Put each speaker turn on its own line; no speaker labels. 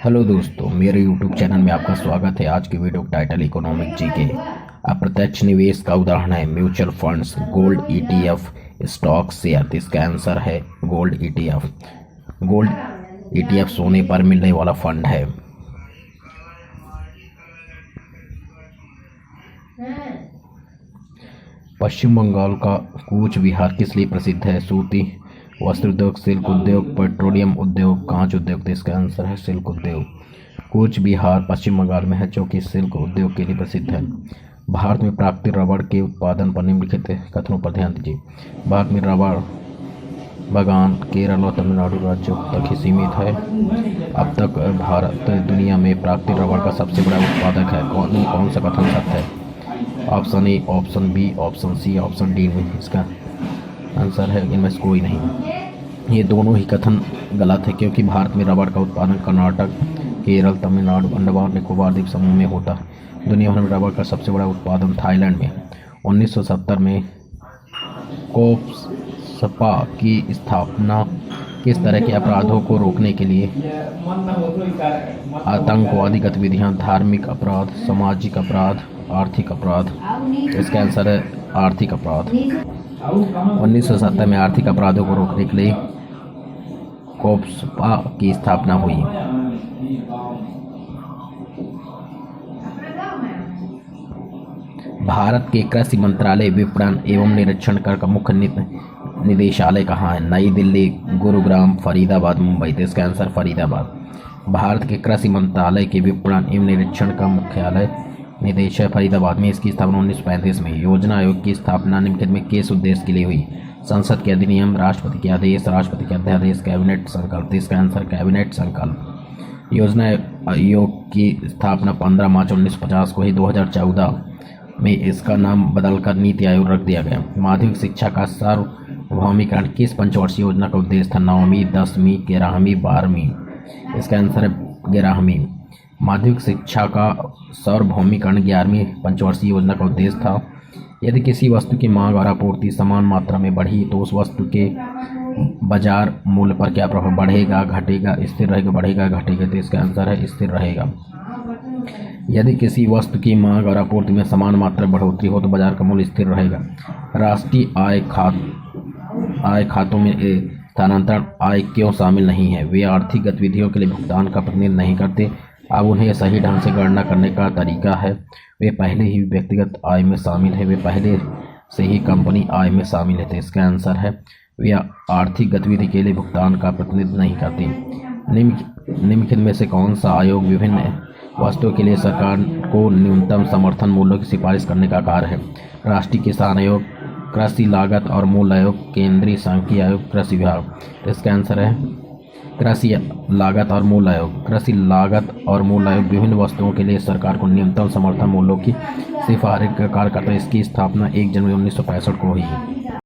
Hello दोस्तों, मेरे YouTube channel में आपका स्वागत है। आज की वीडियो का टाइटल इकोनॉमिक जीके। अप्रत्यक्ष निवेश का उदाहरण है mutual funds, gold ETF, stock share. इसका आंसर है गोल्ड ईटीएफ। गोल्ड ईटीएफ सोने पर मिलने वाला फंड है। पश्चिम बंगाल का कूच बिहार किस लिए प्रसिद्ध है? सूती वस्त्र उद्योग, सिल्क उद्योग, पेट्रोलियम उद्योग, कांच उद्योग। तो इसका आंसर है सिल्क उद्योग। कूच बिहार पश्चिम बंगाल में है, जो कि सिल्क उद्योग के लिए प्रसिद्ध है। भारत में प्राकृतिक रबड़ के उत्पादन पर निम्नलिखित कथनों पर ध्यान दीजिए। भारत में रबड़ बागान केरल और तमिलनाडु राज्यों तक ही सीमित है। अब तक भारत दुनिया में प्राकृतिक रबड़ का सबसे बड़ा उत्पादक है। कौन सा कथन सत्य है? Option A, option B, option C, option D में इसका आंसर है इनमें से कोई नहीं। ये दोनों ही कथन गलत है, क्योंकि भारत में रबड़ का उत्पादन कर्नाटक, केरल, तमिलनाडु, अंडमान निकोबार द्वीप समूह में होता है। दुनिया भर में रबड़ का सबसे बड़ा उत्पादन थाईलैंड में है। 1970 में कोप्सपा की स्थापना किस तरह के अपराधों को रोकने के लिए? आतंकवादी गतिविधियां, धार्मिक अपराध, सामाजिक अपराध, आर्थिक अपराध। इसका आंसर है आर्थिक अपराध। 1970 में आर्थिक अपराधों को रोकने के लिए कोप्सपा की स्थापना हुई। भारत के कृषि मंत्रालय विपणन एवं निरीक्षण कर का मुख्य निदेशालय कहाँ है? नई दिल्ली, गुरुग्राम, फरीदाबाद, मुंबई। तो इसका आंसर फरीदाबाद। भारत के कृषि मंत्रालय के विपणन एवं निरीक्षण का मुख्यालय निदेशक फरीदाबाद में। इसकी स्थापना 1935 में। योजना आयोग की स्थापना निम्नलिखित में किस उद्देश्य के लिए हुई? संसद के अधिनियम, राष्ट्रपति के आदेश, राष्ट्रपति के अध्यादेश, कैबिनेट संकल्प। इसका आंसर कैबिनेट संकल्प। योजना आयोग की स्थापना 15 मार्च 1950 को ही। 2014 में इसका नाम बदलकर नीति आयोग रख दिया गया। माध्यमिक शिक्षा का सार्वभौमिकरण किस पंचवर्षीय योजना का उद्देश्य था? 9वीं, 10वीं, 11वीं, 12वीं। इसका आंसर है 11वीं। माध्यमिक शिक्षा का सार्वभौमिकरण 11वीं पंचवर्षीय योजना का उद्देश्य था। यदि किसी वस्तु की मांग और आपूर्ति समान मात्रा में बढ़ी तो उस वस्तु के बाजार मूल्य पर क्या प्रभाव? बढ़ेगा, घटेगा, स्थिर रहेगा? बढ़ेगा, घटेगा। तो इसका आंसर है स्थिर रहेगा। यदि किसी वस्तु की मांग और आपूर्ति में समान मात्रा में बढ़ोतरी हो तो बाजार का मूल्य स्थिर रहेगा। राष्ट्रीय आय खातों में स्थानांतरण आय क्यों शामिल नहीं है? वे आर्थिक गतिविधियों के लिए भुगतान का प्रतिनिधित्व नहीं करते। अब उन्हें सही ढंग से गणना करने का तरीका है। वे पहले ही व्यक्तिगत आय में शामिल है। वे पहले से ही कंपनी आय में शामिल है। तो इसका आंसर है वे आर्थिक गतिविधि के लिए भुगतान का प्रतिनिधित्व नहीं करते। निम्नलिखित में से कौन सा आयोग विभिन्न वस्तुओं के लिए सरकार को न्यूनतम समर्थन मूल्यों की सिफारिश करने का कार्य है? राष्ट्रीय किसान आयोग, कृषि लागत और मूल्य आयोग, केंद्रीय सांख्यिकी आयोग, कृषि विभाग। तो इसका आंसर है कृषि लागत और मूल्य आयोग। कृषि लागत और मूल्य आयोग विभिन्न वस्तुओं के लिए सरकार को न्यूनतम समर्थन मूल्यों की सिफारिश का कार्य करता है। इसकी स्थापना 1 जनवरी 1965 को हुई है।